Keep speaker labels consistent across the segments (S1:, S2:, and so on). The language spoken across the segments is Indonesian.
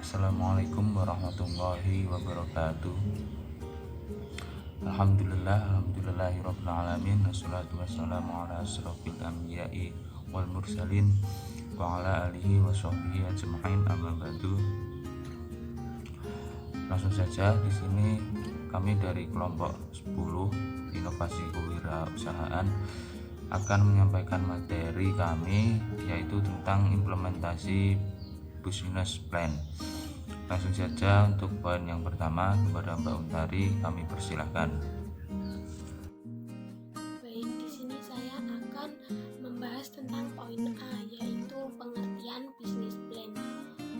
S1: Assalamualaikum warahmatullahi wabarakatuh. Alhamdulillahirabbil alamin. Wassalatu wassalamu ala asrofil anbiya'i wal mursalin wa ala alihi wa sahbihi ajma'in, amma ba'du. Langsung saja, di sini kami dari kelompok 10 inovasi kewirausahaan akan menyampaikan materi kami, yaitu tentang implementasi business plan. Langsung saja untuk poin yang pertama, kepada Mbak Untari kami persilahkan.
S2: Baik, di sini saya akan membahas tentang poin A, yaitu pengertian bisnis plan.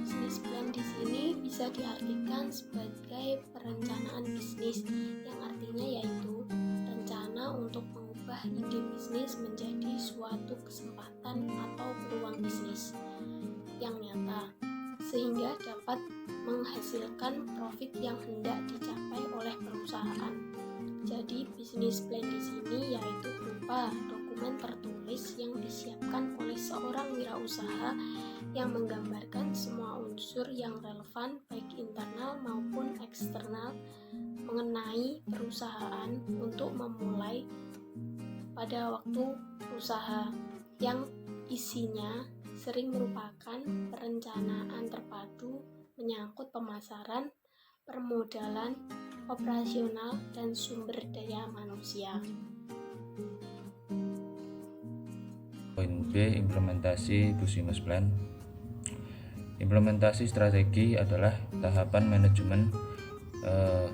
S2: Bisnis plan di sini bisa diartikan sebagai perencanaan bisnis, yang artinya yaitu rencana untuk mengubah ide bisnis menjadi suatu kesempatan atau peluang bisnis yang nyata, sehingga dapat menghasilkan profit yang hendak dicapai oleh perusahaan. Jadi bisnis plan di sini yaitu berupa dokumen tertulis yang disiapkan oleh seorang wirausaha yang menggambarkan semua unsur yang relevan baik internal maupun eksternal mengenai perusahaan untuk memulai pada waktu usaha, yang isinya sering merupakan perencanaan terpadu menyangkut pemasaran, permodalan, operasional, dan sumber daya manusia.
S1: Poin B, implementasi business plan. Implementasi strategi adalah tahapan manajemen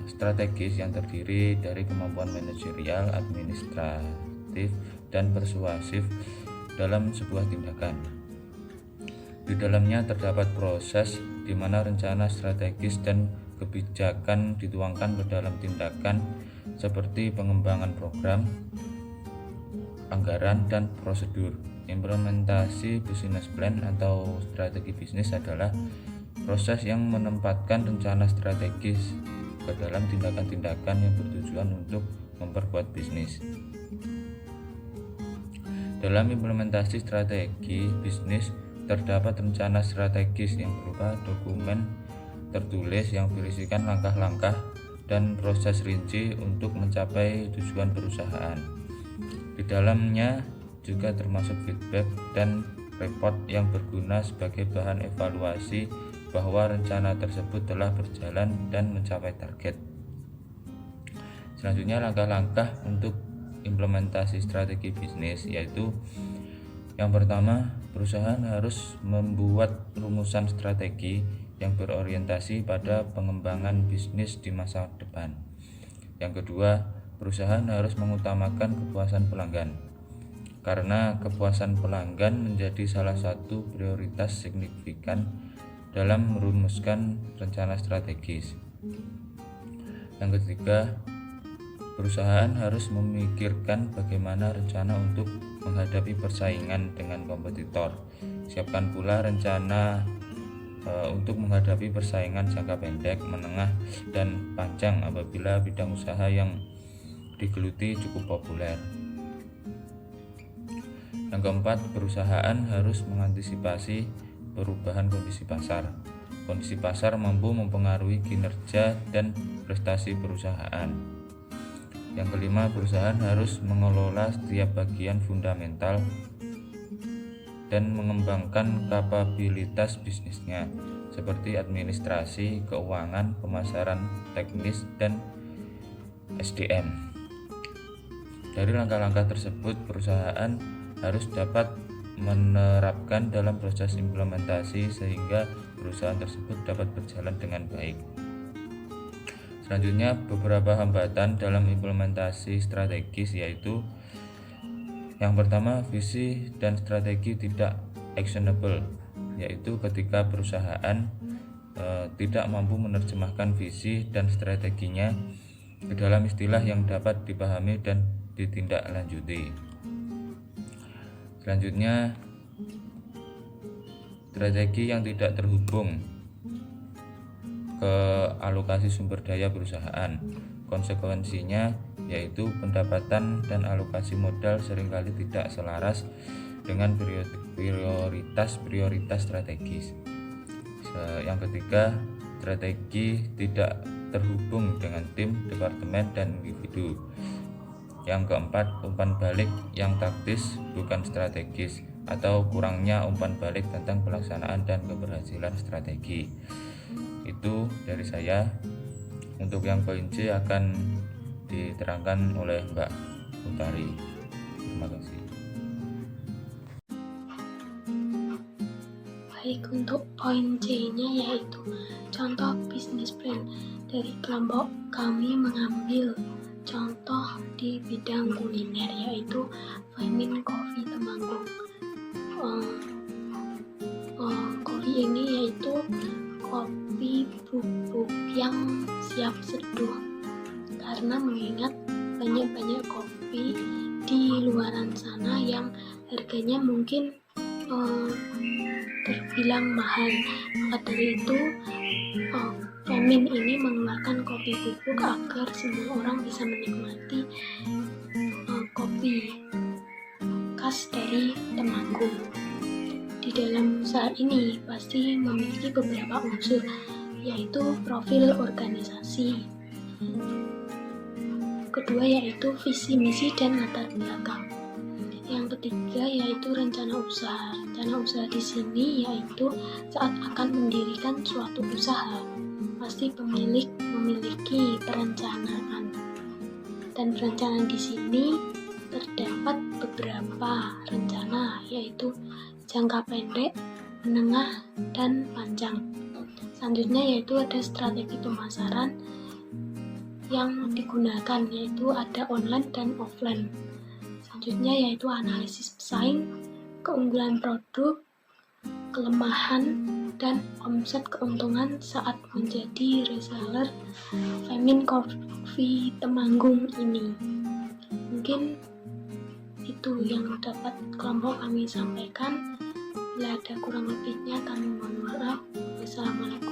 S1: strategis yang terdiri dari kemampuan manajerial, administratif, dan persuasif dalam sebuah tindakan. Di dalamnya terdapat proses di mana rencana strategis dan kebijakan dituangkan ke dalam tindakan seperti pengembangan program, anggaran, dan prosedur. Implementasi business plan atau strategi bisnis adalah proses yang menempatkan rencana strategis ke dalam tindakan-tindakan yang bertujuan untuk memperkuat bisnis. Dalam implementasi strategi bisnis terdapat rencana strategis yang berupa dokumen tertulis yang berisikan langkah-langkah dan proses rinci untuk mencapai tujuan perusahaan. Di dalamnya juga termasuk feedback dan report yang berguna sebagai bahan evaluasi bahwa rencana tersebut telah berjalan dan mencapai target. Selanjutnya, langkah-langkah untuk implementasi strategi bisnis yaitu: yang pertama, perusahaan harus membuat rumusan strategi yang berorientasi pada pengembangan bisnis di masa depan. Yang kedua, perusahaan harus mengutamakan kepuasan pelanggan, karena kepuasan pelanggan menjadi salah satu prioritas signifikan dalam merumuskan rencana strategis. Yang ketiga, perusahaan harus memikirkan bagaimana rencana untuk menghadapi persaingan dengan kompetitor. Siapkan pula rencana untuk menghadapi persaingan jangka pendek, menengah, dan panjang apabila bidang usaha yang digeluti cukup populer. Yang keempat, perusahaan harus mengantisipasi perubahan kondisi pasar. Kondisi pasar mampu mempengaruhi kinerja dan prestasi perusahaan. Yang kelima, perusahaan harus mengelola setiap bagian fundamental dan mengembangkan kapabilitas bisnisnya seperti administrasi, keuangan, pemasaran, teknis, dan SDM. Dari langkah-langkah tersebut, perusahaan harus dapat menerapkan dalam proses implementasi sehingga perusahaan tersebut dapat berjalan dengan baik. Selanjutnya, beberapa hambatan dalam implementasi strategis yaitu: yang pertama, visi dan strategi tidak actionable, yaitu ketika perusahaan tidak mampu menerjemahkan visi dan strateginya ke dalam istilah yang dapat dipahami dan ditindaklanjuti. Selanjutnya, strategi yang tidak terhubung ke alokasi sumber daya perusahaan. Konsekuensinya yaitu pendapatan dan alokasi modal seringkali tidak selaras dengan prioritas strategis. Yang ketiga, strategi tidak terhubung dengan tim, departemen, dan individu. Yang keempat, umpan balik yang taktis bukan strategis, atau kurangnya umpan balik tentang pelaksanaan dan keberhasilan strategi. Itu dari saya. Untuk yang poin C akan diterangkan oleh Mbak Utari. Terima kasih.
S2: Baik, untuk poin C-nya yaitu contoh bisnis plan. Dari kelompok kami mengambil contoh di bidang kuliner yaitu Femin Coffee Temanggung. Kopi ini yaitu kopi bubuk yang siap seduh, karena mengingat banyak kopi di luaran sana yang harganya mungkin terbilang mahal. Maka dari itu Femin ini mengeluarkan kopi bubuk agar semua orang bisa menikmati kopi khas dari Temanggung. Di dalam usaha ini pasti memiliki beberapa unsur, yaitu profil organisasi. Kedua yaitu visi misi dan latar belakang. Yang ketiga yaitu rencana usaha. Rencana usaha di sini yaitu saat akan mendirikan suatu usaha, pasti pemilik memiliki perencanaan. Dan perencanaan di sini terdapat beberapa rencana, yaitu jangka pendek, menengah, dan panjang. Selanjutnya yaitu ada strategi pemasaran yang digunakan, yaitu ada online dan offline. Selanjutnya yaitu analisis pesaing, keunggulan produk, kelemahan, dan omset keuntungan saat menjadi reseller Femin Coffee Temanggung ini. Mungkin itu yang dapat kelompok kami sampaikan. Bila ada kurang lebihnya kami mohon maaf. Wassalamualaikum.